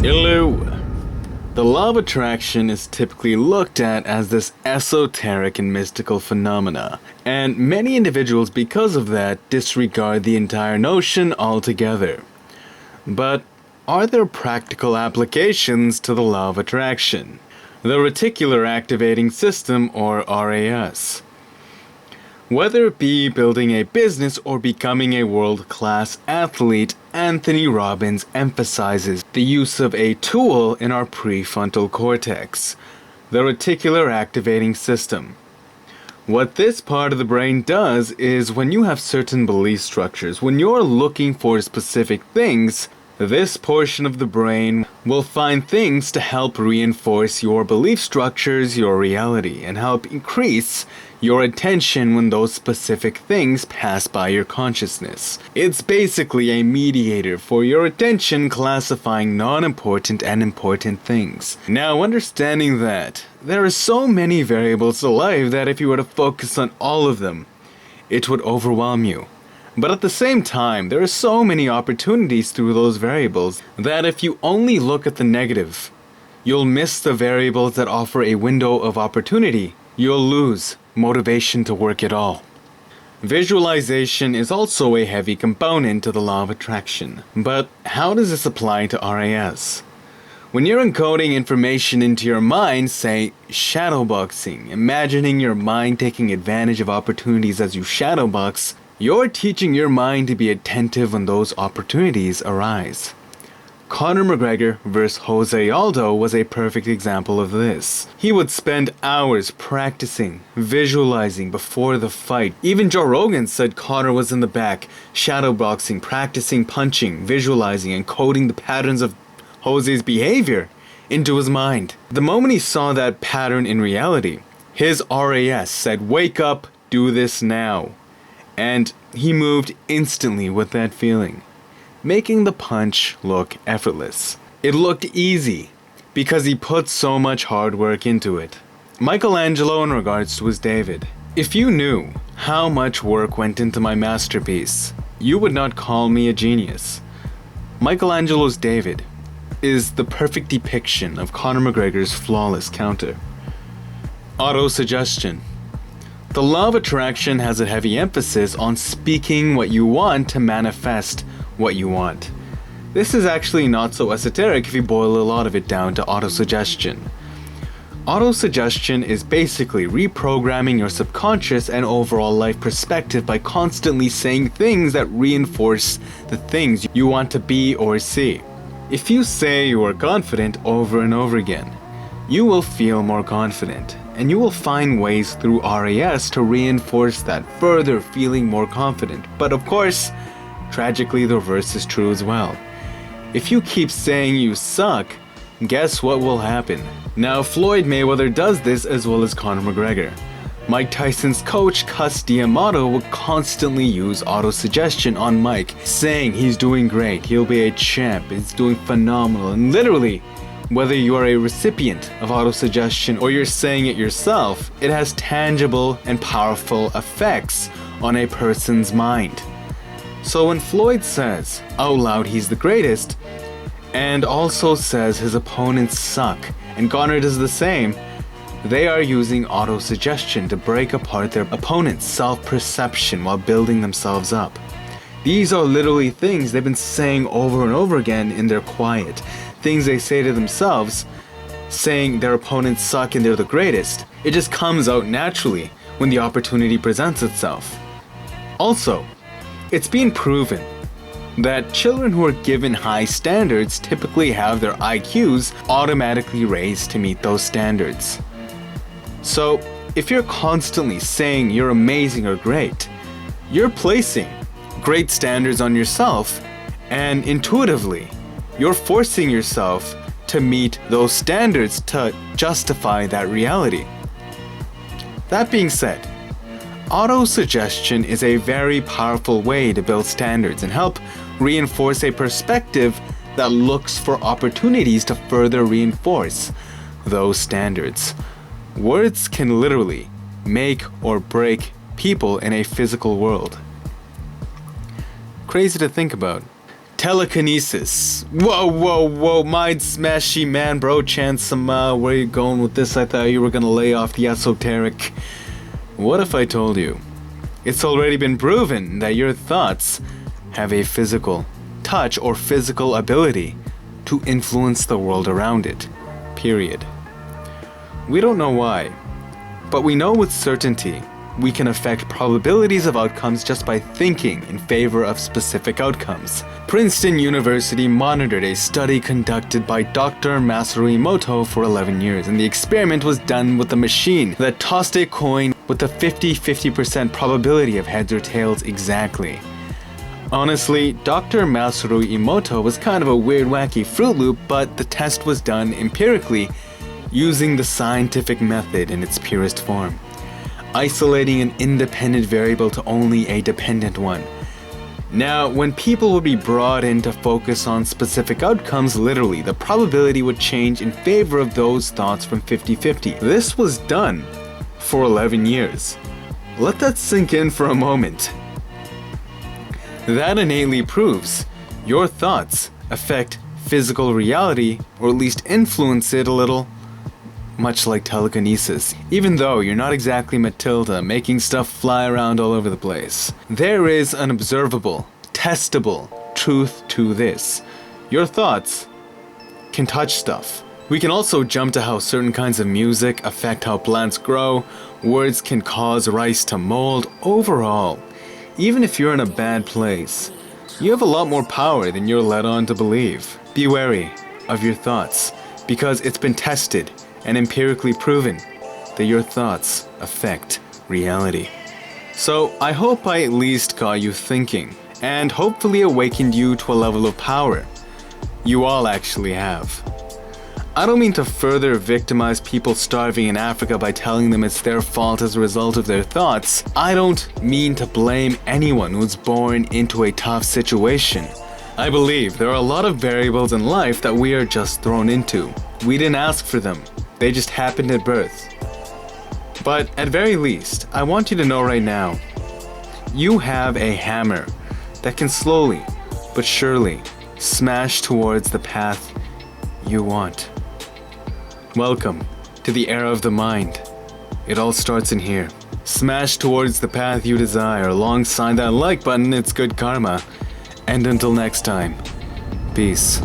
Hello! The law of attraction is typically looked at as this esoteric and mystical phenomena, and many individuals, because of that, disregard the entire notion altogether. But are there practical applications to the law of attraction? The Reticular Activating System, or RAS. Whether it be building a business or becoming a world-class athlete, Anthony Robbins emphasizes the use of a tool in our prefrontal cortex, the reticular activating system. What this part of the brain does is when you have certain belief structures, when you're looking for specific things, this portion of the brain will find things to help reinforce your belief structures, your reality, and help increase your attention when those specific things pass by your consciousness. It's basically a mediator for your attention, classifying non-important and important things. Now, understanding that there are so many variables to life that if you were to focus on all of them, it would overwhelm you. But at the same time, there are so many opportunities through those variables that if you only look at the negative, you'll miss the variables that offer a window of opportunity. You'll lose motivation to work at all. Visualization is also a heavy component to the law of attraction. But how does this apply to RAS? When you're encoding information into your mind, say shadowboxing, imagining your mind taking advantage of opportunities as you shadowbox, you're teaching your mind to be attentive when those opportunities arise. Conor McGregor vs. Jose Aldo was a perfect example of this. He would spend hours practicing, visualizing before the fight. Even Joe Rogan said Conor was in the back, shadowboxing, practicing punching, visualizing, and coding the patterns of Jose's behavior into his mind. The moment he saw that pattern in reality, his RAS said, "Wake up, do this now." And he moved instantly with that feeling, making the punch look effortless. It looked easy because he put so much hard work into it. Michelangelo, in regards to his David, "If you knew how much work went into my masterpiece, you would not call me a genius." Michelangelo's David is the perfect depiction of Conor McGregor's flawless counter. Autosuggestion. The law of attraction has a heavy emphasis on speaking what you want to manifest what you want. This is actually not so esoteric if you boil a lot of it down to autosuggestion. Autosuggestion is basically reprogramming your subconscious and overall life perspective by constantly saying things that reinforce the things you want to be or see. If you say you are confident over and over again, you will feel more confident, and you will find ways through RAS to reinforce that further, feeling more confident. But of course, tragically, the reverse is true as well. If you keep saying you suck, guess what will happen? Now, Floyd Mayweather does this as well as Conor McGregor. Mike Tyson's coach, Cus D'Amato, would constantly use autosuggestion on Mike, saying he's doing great, he'll be a champ, he's doing phenomenal, and literally, whether you are a recipient of autosuggestion or you're saying it yourself, it has tangible and powerful effects on a person's mind. So when Floyd says out loud he's the greatest, and also says his opponents suck, and Conor does the same, they are using autosuggestion to break apart their opponent's self-perception while building themselves up. These are literally things they've been saying over and over again in their quiet. Things they say to themselves, saying their opponents suck and they're the greatest. It just comes out naturally when the opportunity presents itself. Also, it's been proven that children who are given high standards typically have their IQs automatically raised to meet those standards. So, if you're constantly saying you're amazing or great, you're placing great standards on yourself, and intuitively, you're forcing yourself to meet those standards to justify that reality. That being said, autosuggestion is a very powerful way to build standards and help reinforce a perspective that looks for opportunities to further reinforce those standards. Words can literally make or break people in a physical world. Crazy to think about. Telekinesis. Whoa, mind smashy man, bro. Chance some, where you going with this? I thought you were gonna lay off the esoteric. What if I told you? It's already been proven that your thoughts have a physical touch or physical ability to influence the world around it. Period. We don't know why, but we know with certainty we can affect probabilities of outcomes just by thinking in favor of specific outcomes. Princeton University monitored a study conducted by Dr. Masaru Emoto for 11 years, and the experiment was done with a machine that tossed a coin with a 50-50% probability of heads or tails exactly. Honestly, Dr. Masaru Emoto was kind of a weird, wacky Fruit Loop, but the test was done empirically using the scientific method in its purest form, isolating an independent variable to only a dependent one. Now, when people would be brought in to focus on specific outcomes, literally, the probability would change in favor of those thoughts from 50-50. This was done for 11 years. Let that sink in for a moment. That innately proves your thoughts affect physical reality, or at least influence it a little, much like telekinesis. Even though you're not exactly Matilda making stuff fly around all over the place, there is an observable, testable truth to this. Your thoughts can touch stuff. We can also jump to how certain kinds of music affect how plants grow, words can cause rice to mold. Overall, even if you're in a bad place, you have a lot more power than you're led on to believe. Be wary of your thoughts, because it's been tested and empirically proven that your thoughts affect reality. So I hope I at least got you thinking, and hopefully awakened you to a level of power you all actually have. I don't mean to further victimize people starving in Africa by telling them it's their fault as a result of their thoughts. I don't mean to blame anyone who's born into a tough situation. I believe there are a lot of variables in life that we are just thrown into. We didn't ask for them. They just happened at birth. But at very least, I want you to know right now, you have a hammer that can slowly but surely smash towards the path you want. Welcome to the era of the mind. It all starts in here. Smash towards the path you desire. Alongside that like button, it's good karma. And until next time, peace.